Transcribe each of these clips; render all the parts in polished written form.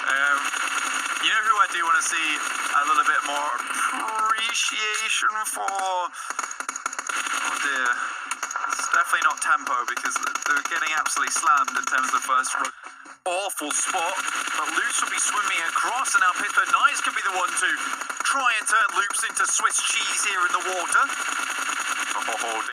You know who I do want to see a little bit more appreciation for? Oh dear. It's definitely not tempo because they're getting absolutely slammed in terms of the first row. Awful spot, but Loops will be swimming across, and now Pittsburgh Knights could be the one to try and turn Loops into Swiss cheese here in the water. Oh,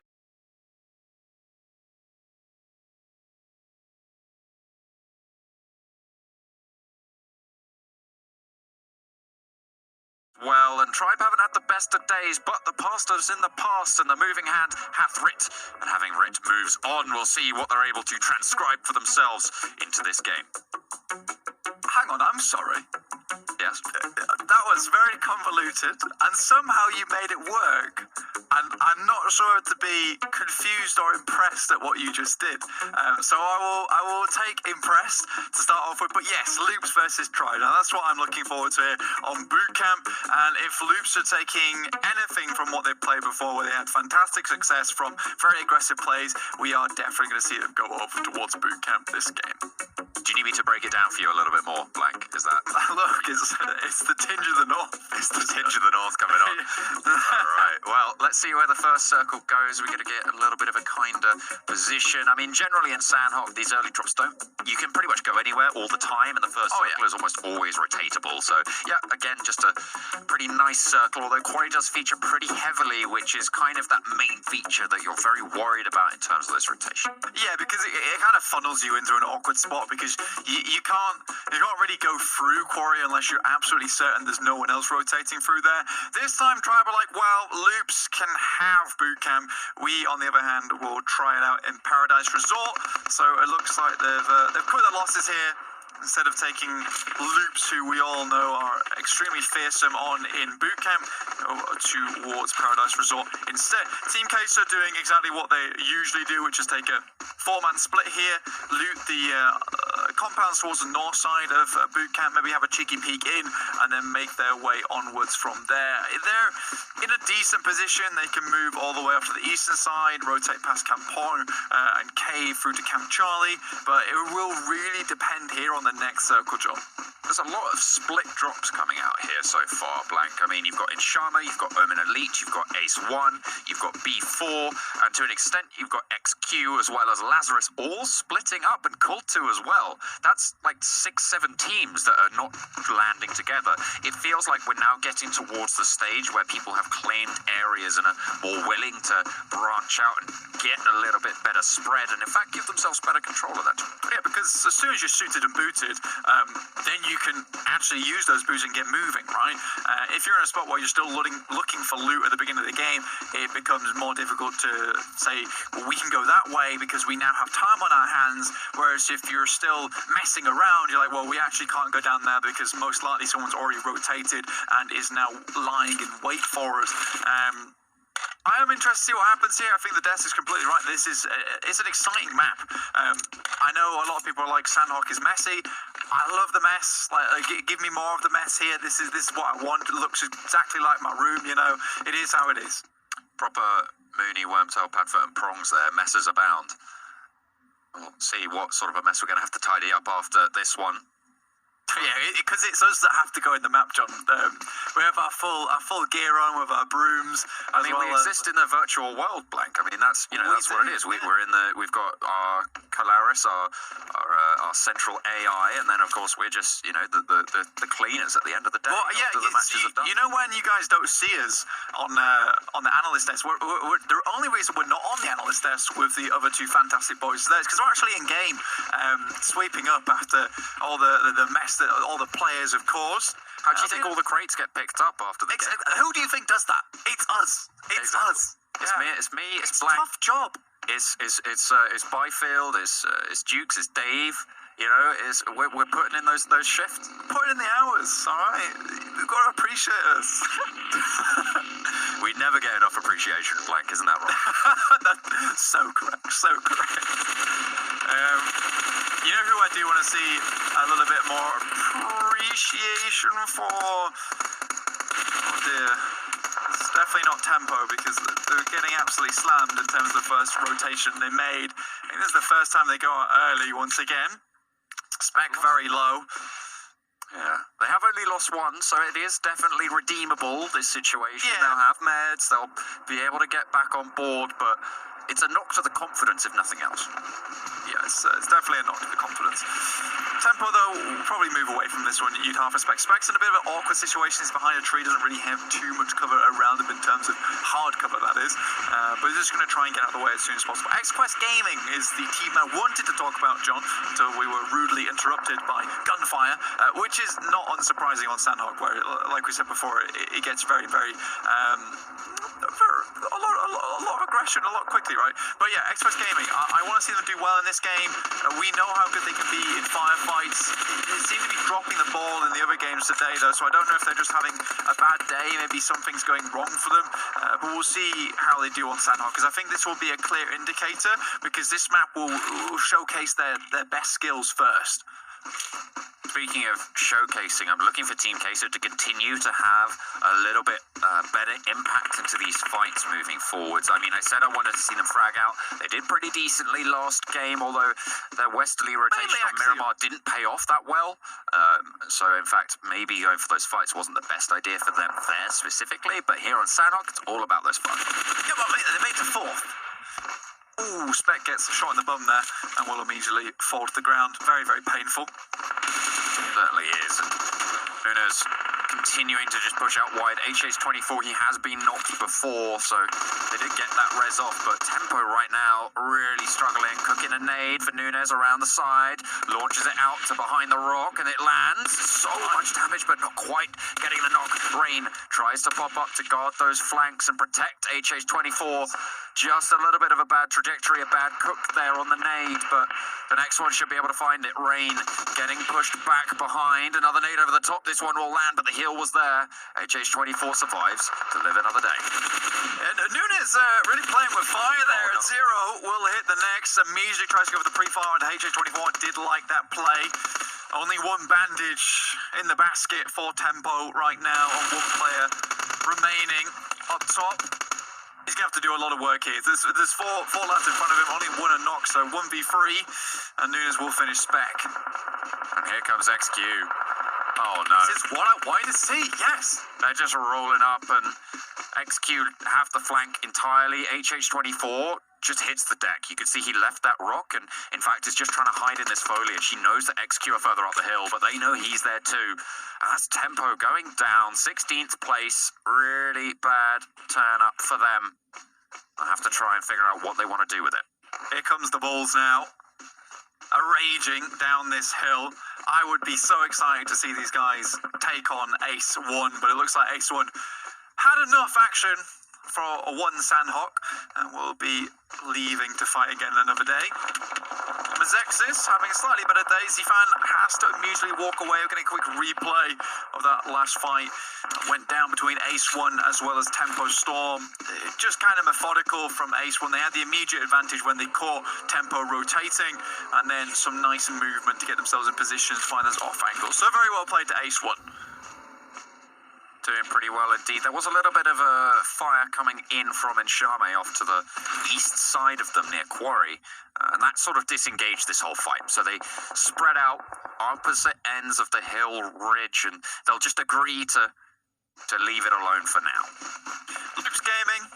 well, and Tribe haven't had the best of days, but the past is in the past, and the moving hand hath writ, and having writ moves on. We'll see what they're able to transcribe for themselves into this game. Hang on, I'm sorry. Yes. That was very convoluted, and somehow you made it work. And I'm not sure to be confused or impressed at what you just did. So I will take impressed to start off with. But yes, Loops versus Try. Now that's what I'm looking forward to here on Bootcamp. And if Loops are taking anything from what they've played before, where they had fantastic success from very aggressive plays, we are definitely going to see them go over towards Bootcamp this game. Do you need me to break it down for you a little bit more, Blank? Is that... Look, it's the tinge of the north. It's the tinge of the north coming on. All right. Well, let's see where the first circle goes. We're going to get a little bit of a kinder position. I mean, generally in Sandhawk, these early drops don't... You can pretty much go anywhere all the time, and the first circle is almost always rotatable. So, yeah, again, just a pretty nice circle, although Quarry does feature pretty heavily, which is kind of that main feature that you're very worried about in terms of this rotation. Yeah, because it kind of funnels you into an awkward spot, because you can't really go through Quarry unless you're absolutely certain there's no one else rotating through there. This time, Tribe are like, well, Loops can have Bootcamp. We, on the other hand, will try it out in Paradise Resort. So it looks like they've put their losses here, instead of taking Loops, who we all know are extremely fearsome on in Bootcamp, towards Paradise Resort. Instead, Team Queso doing exactly what they usually do, which is take a 4-man split here, loot the compounds towards the north side of Bootcamp, maybe have a cheeky peek in, and then make their way onwards from there. They're in a decent position. They can move all the way up to the eastern side, rotate past Camp Pong and Cave through to Camp Charlie, but it will really depend here on the next circle drop. There's a lot of split drops coming out here so far, Blank. I mean, you've got Inshama, you've got Omen Elite, you've got Ace 1, you've got B4, and to an extent, you've got XQ as well as Lazarus, all splitting up, and Cult 2 as well. That's like 6-7 teams that are not landing together. It feels like we're now getting towards the stage where people have claimed areas and are more willing to branch out and get a little bit better spread, and in fact, give themselves better control of that. Yeah, because as soon as you're suited and booted, then you can actually use those boots and get moving, right? If you're in a spot where you're still looking for loot at the beginning of the game, it becomes more difficult to say, well, we can go that way because we now have time on our hands, whereas if you're still messing around, you're like, well, we actually can't go down there because most likely someone's already rotated and is now lying in wait for us. I am interested to see what happens here. I think the desk is completely right. This is it's an exciting map. I know a lot of people are like, Sandhawk is messy. I love the mess. Like, give me more of the mess here. This is what I want. It looks exactly like my room, you know. It is how it is. Proper Mooney, Wormtail, Padfoot and Prongs there. Messes abound. We'll see what sort of a mess we're going to have to tidy up after this one. Yeah, because it's us that have to go in the map, John. We have our full gear on with our brooms. I mean, we exist in the virtual world, Blank. I mean, that's that's what it is. We've got our Calaris, our central AI, and then of course we're just the cleaners at the end of the day. Well, yeah, after the matches are done. You know when you guys don't see us on the analyst desk, the only reason we're not on the analyst desk with the other two fantastic boys there is because we're actually in game, sweeping up after all the mess that all the players have caused. How do you think all the crates get picked up after the game? Who do you think does that? It's us. It's us. It's me. It's Blank. Tough job. It's Byfield. It's Dukes. It's Dave. You know, we're putting in those shifts. Putting in the hours. All right. You've got to appreciate us. We never get enough appreciation, Blank. Isn't that right? So correct. So correct. You know who I do want to see a little bit more appreciation for? Oh dear. It's definitely not tempo because they're getting absolutely slammed in terms of the first rotation they made. I think this is the first time they go out early once again. Spec very low. Yeah, they have only lost one, so it is definitely redeemable, this situation. Yeah. They'll have meds, they'll be able to get back on board, but it's a knock to the confidence, if nothing else. Yeah, it's definitely a knock to the confidence. Tempo, though, will probably move away from this one. You'd half expect. Specs in a bit of an awkward situation. He's behind a tree, doesn't really have too much cover around him in terms of hard cover, that is. But he's just going to try and get out of the way as soon as possible. XQuest Gaming is the team I wanted to talk about, John, until we were rudely interrupted by gunfire, which is not unsurprising on Sandhawk, where, like we said before, it gets very, very... a lot of aggression, a lot quickly, right? But yeah, XQuest Gaming, I want to see them do well in this game. We know how good they can be in firefights. They seem to be dropping the ball in the other games today, though, so I don't know if they're just having a bad day. Maybe something's going wrong for them. But we'll see how they do on Sandhawk, because I think this will be a clear indicator, because this map will showcase their best skills first. Speaking of showcasing, I'm looking for Team Queso to continue to have a little bit better impact into these fights moving forwards. I mean, I said I wanted to see them frag out. They did pretty decently last game, although their westerly rotation on Miramar didn't pay off that well. So, in fact, maybe going for those fights wasn't the best idea for them there specifically, but here on Sandhawk, it's all about those fights. Yeah, well, they made the fourth. Ooh, Spec gets a shot in the bum there and will immediately fall to the ground. Very, very painful. Certainly is. And Nunes continuing to just push out wide. HH24, he has been knocked before, so they did get that res off, but Tempo right now really struggling. Cooking a nade for Nunes around the side. Launches it out to behind the rock, and it lands. So much damage, but not quite getting the knock. Rain tries to pop up to guard those flanks and protect HH24. Just a little bit of a bad trajectory, a bad cook there on the nade, but the next one should be able to find it. Rain getting pushed back behind. Another nade over the top. This one will land, but the heel was there. HH24 survives to live another day. And Nunes really playing with fire there. Oh, no. Zero will hit the next. Immediately tries to go for the pre-fire, and HH24 did like that play. Only one bandage in the basket for Tempo right now on one player remaining up top. He's going to have to do a lot of work here. There's four lads in front of him, only one a knock, so 1v3, and Nunes will finish Spec. And here comes XQ. Oh no. This is wide to see, yes. They're just rolling up, and XQ have the flank entirely. HH24 just hits the deck. You can see he left that rock, and in fact is just trying to hide in this foliage. He knows that XQ are further up the hill, but they know he's there too. And that's Tempo going down, 16th place. Really bad turn up for them. I have to try and figure out what they want to do with it. Here comes the balls now, raging down this hill. I would be so excited to see these guys take on Ace1, but it looks like Ace1 had enough action for a one Sandhawk and will be leaving to fight again another day. Mazexis having a slightly better day. Zifan has to immediately walk away. We're getting a quick replay of that last fight. Went down between Ace1 as well as Tempo Storm. Just kind of methodical from Ace1. They had the immediate advantage when they caught Tempo rotating, and then some nice movement to get themselves in position to find those off angles. So very well played to Ace1. Doing pretty well indeed. There was a little bit of a fire coming in from Enshame off to the east side of them near Quarry, and that sort of disengaged this whole fight. So they spread out opposite ends of the hill ridge, and they'll just agree to leave it alone for now. Loops Gaming,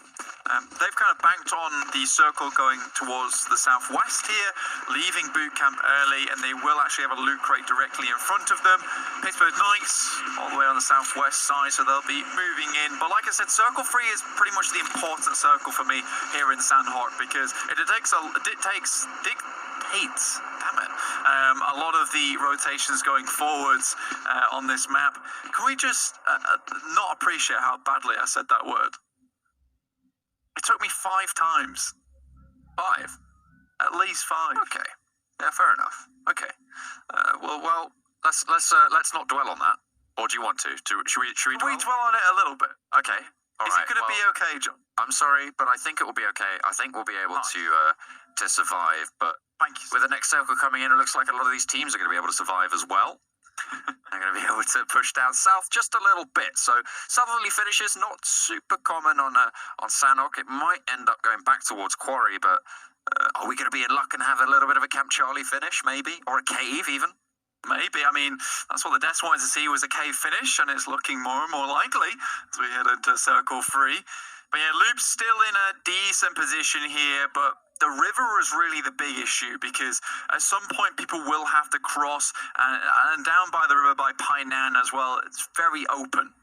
they've kind of banked on the circle going towards the southwest here, leaving boot camp early, and they will actually have a loot crate directly in front of them. Pittsburgh Knights all the way on the southwest side, so they'll be moving in. But like I said, circle 3 is pretty much the important circle for me here in Sandhawk, because it dictates a lot of the rotations going forwards on this map. Can we just not appreciate how badly I said that word? It took me 5 times. 5? At least 5. Okay. Yeah, fair enough. Okay. Well, let's not dwell on that. Or do you want to? Should we dwell? We dwell on it a little bit. Okay. All right. Is it going to be okay, John? I'm sorry, but I think it will be okay. I think we'll be able to survive. But thank you. With the next circle coming in, it looks like a lot of these teams are going to be able to survive as well. They're going to be able to push down south just a little bit. So southerly finishes not super common on Sandhawk. It might end up going back towards Quarry, but are we going to be in luck and have a little bit of a Camp Charlie finish, maybe, or a cave even? Maybe. I mean, that's what the devs wanted to see, was a cave finish, and it's looking more and more likely as we head into circle 3. But yeah, Loop's still in a decent position here, but the river is really the big issue, because at some point people will have to cross, and down by the river by Painan as well, it's very open.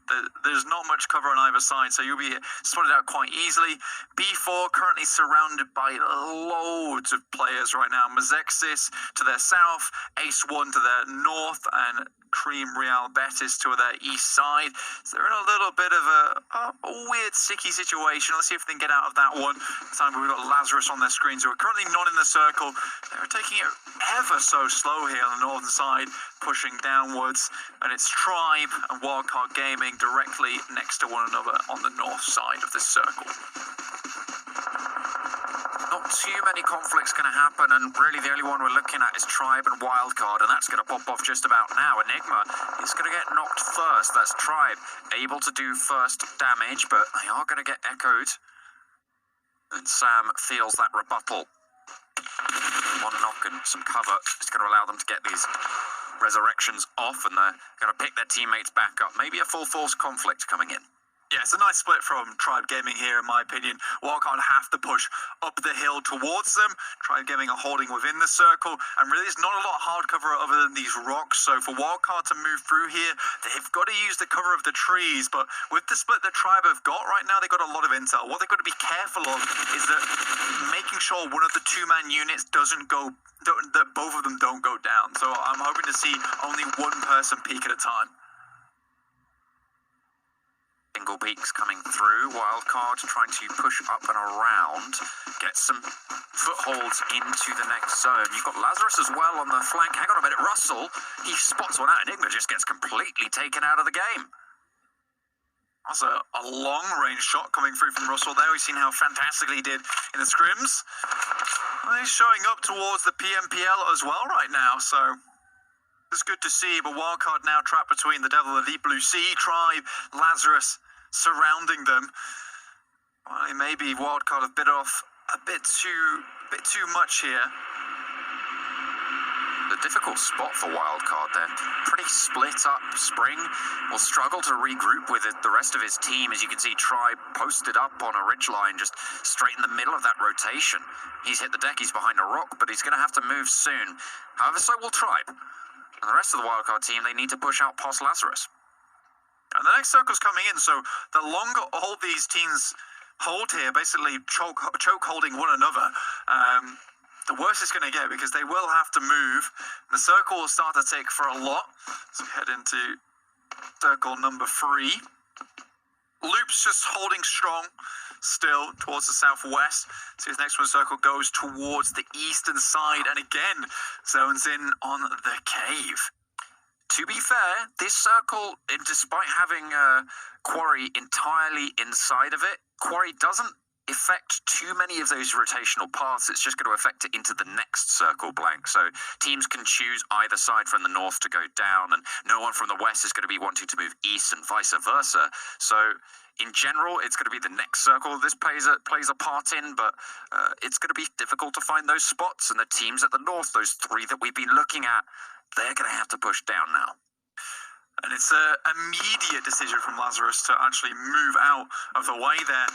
There's not much cover on either side, so you'll be spotted out quite easily. B4 currently surrounded by loads of players right now. Mazexis to their south, Ace1 to their north, and Cream Real Betis to their east side. So they're in a little bit of a weird, sticky situation. Let's see if they can get out of that one. This time we've got Lazarus on their screens, who are currently not in the circle. They're taking it ever so slow here on the northern side, pushing downwards. And it's Tribe and Wildcard Gaming directly next to one another on the north side of this circle. Not too many conflicts going to happen, and really the only one we're looking at is Tribe and Wildcard, and that's going to pop off just about now. Enigma is going to get knocked first. That's Tribe able to do first damage, but they are going to get echoed. And Sam feels that rebuttal. One knock and some cover is going to allow them to get these resurrections off, and they're going to pick their teammates back up. Maybe a full force conflict coming in. Yeah, it's a nice split from Tribe Gaming here, in my opinion. Wildcard have to push up the hill towards them. Tribe Gaming are holding within the circle, and really there's not a lot of hard cover other than these rocks. So for Wildcard to move through here, they've got to use the cover of the trees. But with the split that Tribe have got right now, they've got a lot of intel. What they've got to be careful of is that making sure one of the two-man units doesn't go, that both of them don't go down. So I'm hoping to see only one person peek at a time. Single peaks coming through. Wildcard trying to push up and around, get some footholds into the next zone. You've got Lazarus as well on the flank. Hang on a minute, Russell, he spots one out. Enigma just gets completely taken out of the game. That's a long-range shot coming through from Russell there. We've seen how fantastically he did in the scrims. Well, he's showing up towards the PMPL as well right now, so it's good to see. But Wildcard now trapped between the Devil of the Deep Blue Sea, Tribe, Lazarus surrounding them. Well, maybe Wildcard have bit off a bit too much here. A difficult spot for Wildcard. They're pretty split up. Spring will struggle to regroup with the rest of his team. As you can see, Tribe posted up on a ridgeline just straight in the middle of that rotation. He's hit the deck, he's behind a rock, but he's going to have to move soon. However, so will Tribe. And the rest of the Wildcard team, they need to push out past Lazarus. And the next circle's coming in, so the longer all these teams hold here, basically choke holding one another, the worse it's going to get, because they will have to move. The circle will start to tick for a lot. So we head into circle number 3. Loop's just holding strong still towards the southwest. So his next one circle goes towards the eastern side, and again zones in on the cave. To be fair, this circle, despite having Quarry entirely inside of it, Quarry doesn't affect too many of those rotational paths. It's just going to affect it into the next circle blank. So teams can choose either side from the north to go down, and no one from the west is going to be wanting to move east and vice versa. So in general, it's going to be the next circle this plays a part in, but it's going to be difficult to find those spots. And the teams at the north, those 3 that we've been looking at, they're going to have to push down now. And it's an immediate decision from Lazarus to actually move out of the way there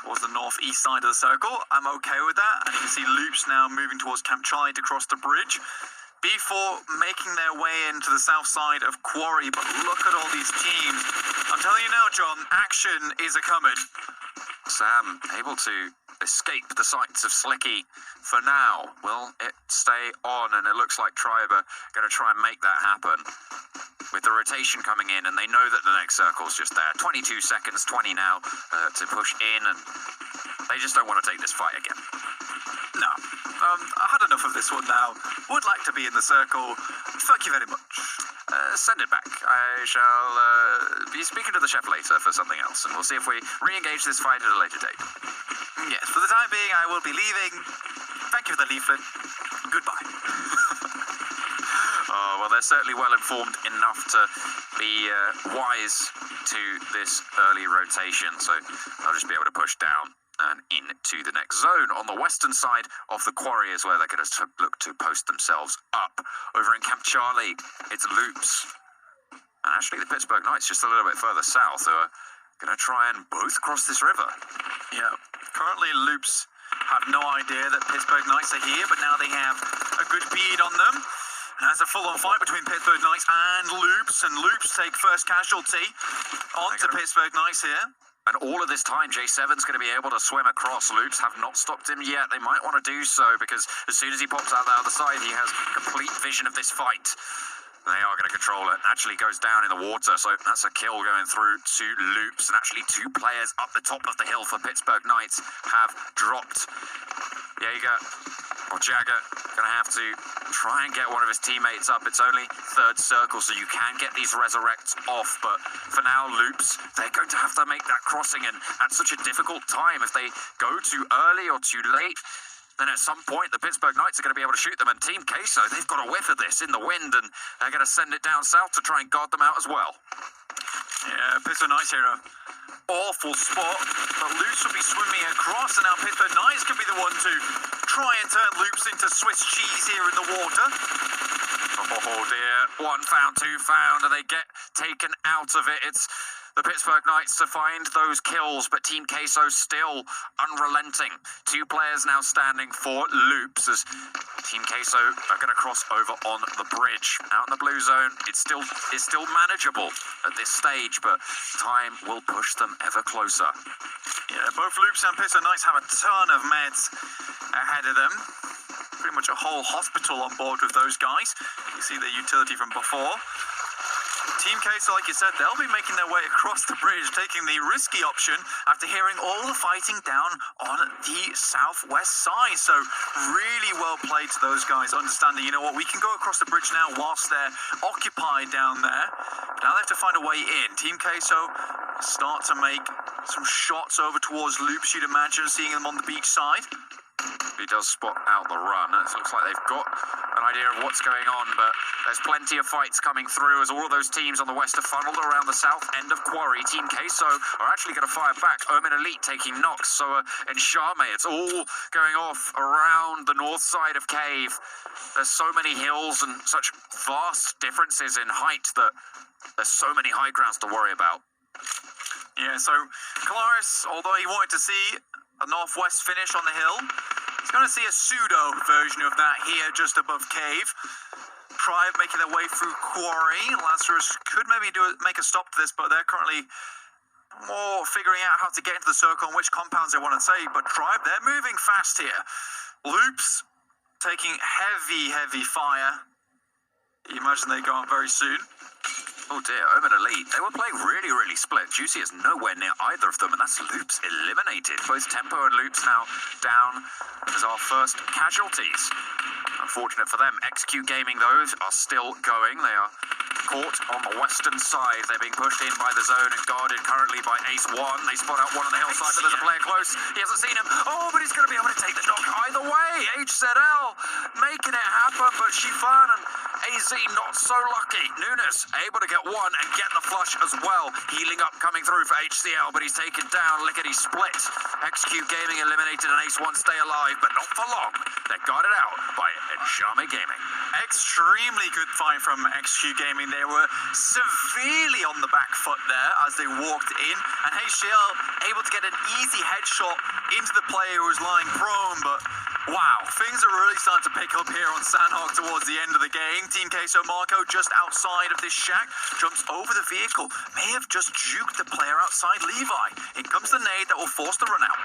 towards the northeast side of the circle. I'm okay with that. And you can see Loops now moving towards Camp Charlie to cross the bridge. B4 making their way into the south side of Quarry, but look at all these teams. I'm telling you now, John, action is a-coming. Sam able to escape the sights of Slicky for now. Will it stay on? And it looks like Tribe are going to try and make that happen with the rotation coming in, and they know that the next circle's just there. 22 seconds, 20 now to push in, and they just don't want to take this fight again. No, I had enough of this one now. Would like to be in the circle. Thank you very much. Send it back. I shall be speaking to the chef later for something else, and we'll see if we re-engage this fight at a later date. Yes, for the time being, I will be leaving. Thank you for the leaflet. Goodbye. Oh, well, they're certainly well informed enough to be wise to this early rotation, so they'll just be able to push down. and into the next zone. On the western side of the quarry is where they're going to look to post themselves up. Over in Camp Charlie, it's Loops. And actually the Pittsburgh Knights just a little bit further south are going to try and both cross this river. Yeah, currently Loops have no idea that Pittsburgh Knights are here, but now they have a good bead on them. And there's a full-on fight between Pittsburgh Knights and Loops take first casualty onto Pittsburgh Knights here. And all of this time, J7's going to be able to swim across. Loops have not stopped him yet. They might want to do so, because as soon as he pops out the other side, he has complete vision of this fight. They are going to control it. Actually goes down in the water, so that's a kill going through to Loops. And actually 2 players up the top of the hill for Pittsburgh Knights have dropped. Jaeger or Jagger going to have to try and get one of his teammates up. It's only 3rd circle, so you can get these resurrects off. But for now, Loops, they're going to have to make that crossing. And at such a difficult time, if they go too early or too late, then at some point the Pittsburgh Knights are going to be able to shoot them. And Team Queso, they've got a whiff of this in the wind, and they're going to send it down south to try and guard them out as well. Yeah, Pittsburgh Knights here, awful spot, but Loops will be swimming across, and now Pittsburgh Knights could be the one to try and turn Loops into Swiss cheese here in the water. Oh dear, 1 found, 2 found, and they get taken out of it. It's the Pittsburgh Knights to find those kills, but Team Queso still unrelenting. 2 players now standing for Loops as Team Queso are going to cross over on the bridge. Out in the blue zone, it's still manageable at this stage, but time will push them ever closer. Yeah, both Loops and Pittsburgh Knights have a ton of meds ahead of them. Pretty much a whole hospital on board with those guys. You see the utility from before. Team Queso, like you said, they'll be making their way across the bridge, taking the risky option after hearing all the fighting down on the southwest side. So really well played to those guys, understanding, you know what, we can go across the bridge now whilst they're occupied down there. But now they have to find a way in. Team Queso start to make some shots over towards Loops, you'd imagine, seeing them on the beach side. He does spot out the run. It looks like they've got an idea of what's going on, but there's plenty of fights coming through as all of those teams on the west are funneled around the south end of Quarry. Team Queso are actually going to fire back. Omen Elite taking knocks, so and Charme, it's all going off around the north side of Cave. There's so many hills and such vast differences in height that there's so many high grounds to worry about. Yeah, so Claris, although he wanted to see a northwest finish on the hill, he's going to see a pseudo version of that here just above Cave. Tribe making their way through Quarry. Lazarus could maybe make a stop to this, but they're currently more figuring out how to get into the circle and which compounds they want to take. But Tribe, they're moving fast here. Loops taking heavy fire. You imagine they go on very soon. Oh dear, Omen Elite. They were playing really split. Juicy is nowhere near either of them, and that's Loops eliminated. Both Tempo and Loops now down as our first casualties. Unfortunate for them. XQ Gaming, those are still going. They are caught on the western side. They're being pushed in by the zone and guarded currently by Ace1. They spot out one on the hillside, but there's a player close. He hasn't seen him. Oh, but he's going to be able to take the knock either way. HZL making it happen, but Shifan and AZ not so lucky. Nunes able to get one and get the flush as well. Healing up coming through for HCL, but he's taken down. Lickety split. XQ Gaming eliminated and Ace1 stay alive, but not for long. They're guarded out by Enshame Gaming. Extremely good fight from XQ Gaming. They were severely on the back foot there as they walked in, and HCL able to get an easy headshot into the player who was lying prone, but wow, things are really starting to pick up here on Sandhawk towards the end of the game. Team Queso Marco just outside of this shack, jumps over the vehicle, may have just juked the player outside Levi. In comes the nade that will force the run out.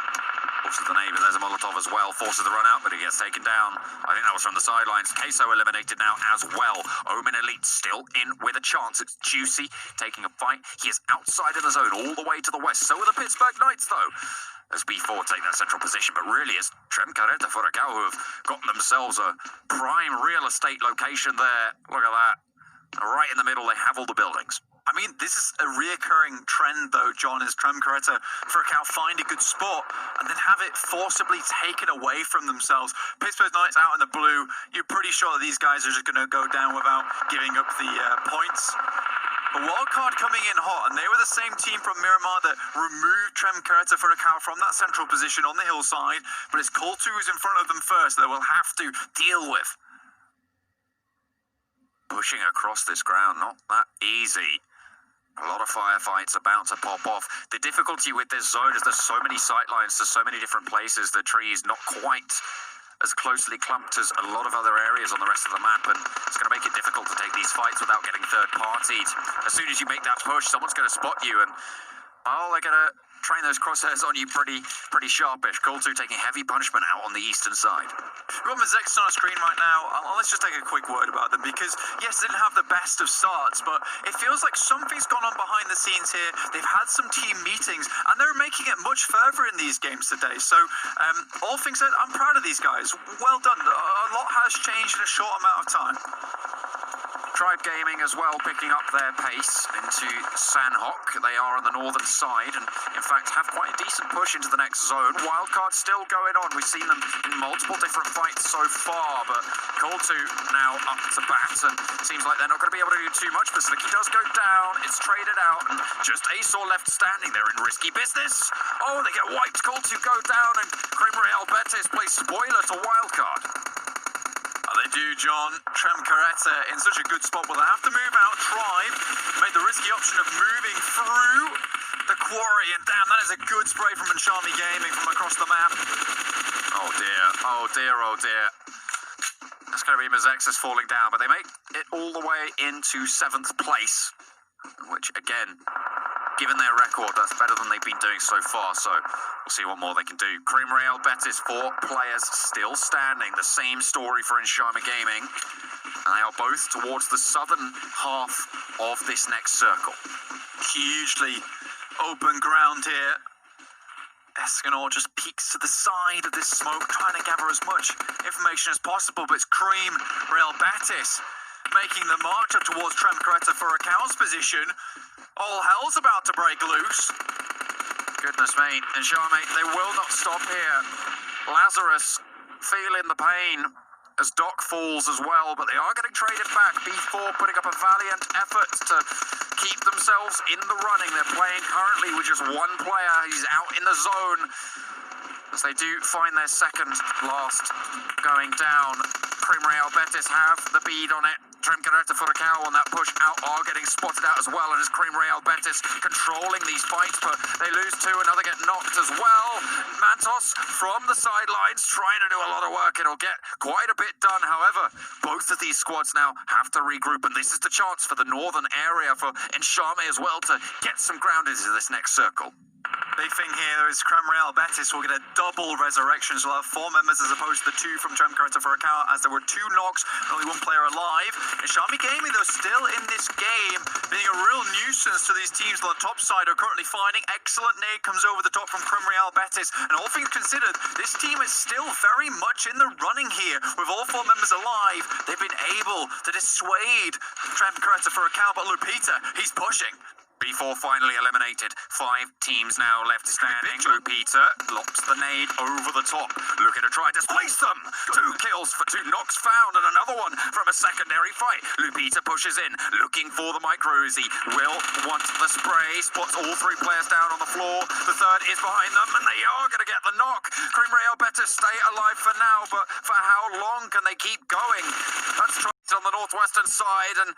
Forces the nade, but there's a Molotov as well. Forces the run out, but he gets taken down. I think that was from the sidelines. Queso eliminated now as well. Omen Elite still in with a chance. It's Juicy taking a fight. He is outside of the zone all the way to the west. So are the Pittsburgh Knights, though, as B4 take that central position. But really, it's Trem Carreta Furacao who have gotten themselves a prime real estate location there. Look at that. Right in the middle, they have all the buildings. I mean, this is a reoccurring trend, though, John, as Trem Carreta Furacao find a good spot and then have it forcibly taken away from themselves. Pittsburgh Knights out in the blue. You're pretty sure that these guys are just going to go down without giving up the points. But Wildcard coming in hot, and they were the same team from Miramar that removed Trem-Kereta for a cow from that central position on the hillside, but it's Call 2 who's in front of them first that we'll have to deal with. Pushing across this ground, not that easy. A lot of firefights about to pop off. The difficulty with this zone is there's so many sightlines to so many different places. The tree is not quite as closely clumped as a lot of other areas on the rest of the map, and it's going to make it difficult to take these fights without getting third-partied. As soon as you make that push, someone's going to spot you, and they're going to train those crosshairs on you pretty sharpish. Call 2 taking heavy punishment out on the eastern side. We've got Mazex on our screen right now. Let's just take a quick word about them, because yes, they didn't have the best of starts, but it feels like something's gone on behind the scenes here. They've had some team meetings, and they're making it much further in these games today. So all things said, I'm proud of these guys. Well done. A lot has changed in a short amount of time. Tribe Gaming as well picking up their pace into Sanhok. They are on the northern side and in fact have quite a decent push into the next zone. Wildcard still going on. We've seen them in multiple different fights so far, but Call 2 now up to bat, and seems like they're not going to be able to do too much. But Slicky does go down. It's traded out, and just Aesor left standing. They're in risky business. Oh, they get wiped. Call 2 go down, and Cremery Albetes plays spoiler to Wildcard. They do, John. Trem-Kereta in such a good spot. Well, they have to move out. Tribe made the risky option of moving through the quarry. And damn, that is a good spray from Enshami Gaming from across the map. Oh dear, oh dear, oh dear. That's going to be Mazexus falling down, but they make it all the way into 7th place, which again, given their record, that's better than they've been doing so far, so we'll see what more they can do. Cremery Albetis, 4 players still standing. The same story for Enshami Gaming. And they are both towards the southern half of this next circle. Hugely open ground here. Escanor just peeks to the side of this smoke, trying to gather as much information as possible, but it's Cremery Albetis making the march up towards Trem-Kereta for a cow's position. All hell's about to break loose. Goodness me. And Enshami, they will not stop here. Lazarus feeling the pain as Doc falls as well, but they are getting traded back. B4 putting up a valiant effort to keep themselves in the running. They're playing currently with just one player. He's out in the zone as they do find their second last going down. Cremery Albetis have the bead on it. Trem-Kereta for a cow on that push out are getting spotted out as well, and it's Cremery Albetis controlling these fights, but they lose 2, another get knocked as well. Mantos from the sidelines trying to do a lot of work. It'll get quite a bit done. However, both of these squads now have to regroup, and this is the chance for the northern area for Enshami as well to get some ground into this next circle. Big thing here is Cremery Albetis will get a double resurrection, so they'll have 4 members as opposed to the 2 from Trem-Kereta for a cow, as there were 2 knocks and only 1 player alive. Enshami Gaming, though, still in this game, being a real nuisance to these teams on the top side are currently fighting. Excellent nade comes over the top from Cremery Albetis, and all things considered, this team is still very much in the running here. With all 4 members alive, they've been able to dissuade Trem-Kereta for a cow, but Lupita, he's pushing. B4 finally eliminated. 5 teams now left standing. Lupita locks the nade over the top, looking to try and displace them. 2 kills for 2 knocks found, and another one from a secondary fight. Lupita pushes in, looking for the micro Uzi. Will want the spray, spots all 3 players down on the floor. The 3rd is behind them, and they are going to get the knock. Cremery Albetis stay alive for now, but for how long can they keep going? Let's try on the northwestern side, and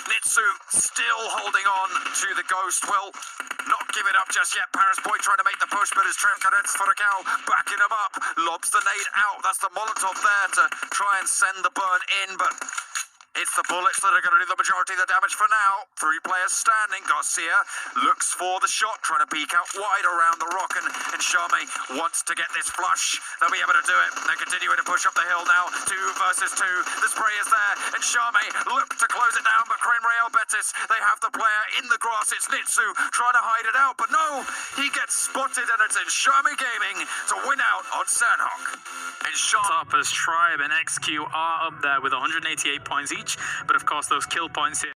Nitsu still holding on to the ghost. Will not give it up just yet. Paris Boy trying to make the push, but as Trem-Kereta for a cow backing him up, lobs the nade out. That's the Molotov there to try and send the burn in, but it's the bullets that are going to do the majority of the damage for now. 3 players standing. Garcia looks for the shot, trying to peek out wide around the rock, and Enshami wants to get this flush. They'll be able to do it. They're continuing to push up the hill now. 2 versus 2. The spray is there. Enshami look to close it down, but Cremery Albetis, they have the player in the grass. It's Nitsu trying to hide it out, but no, he gets spotted, and it's Enshami Gaming to win out on Sanhok. Top as Tribe and XQ are up there with 188 points each, but of course those kill points here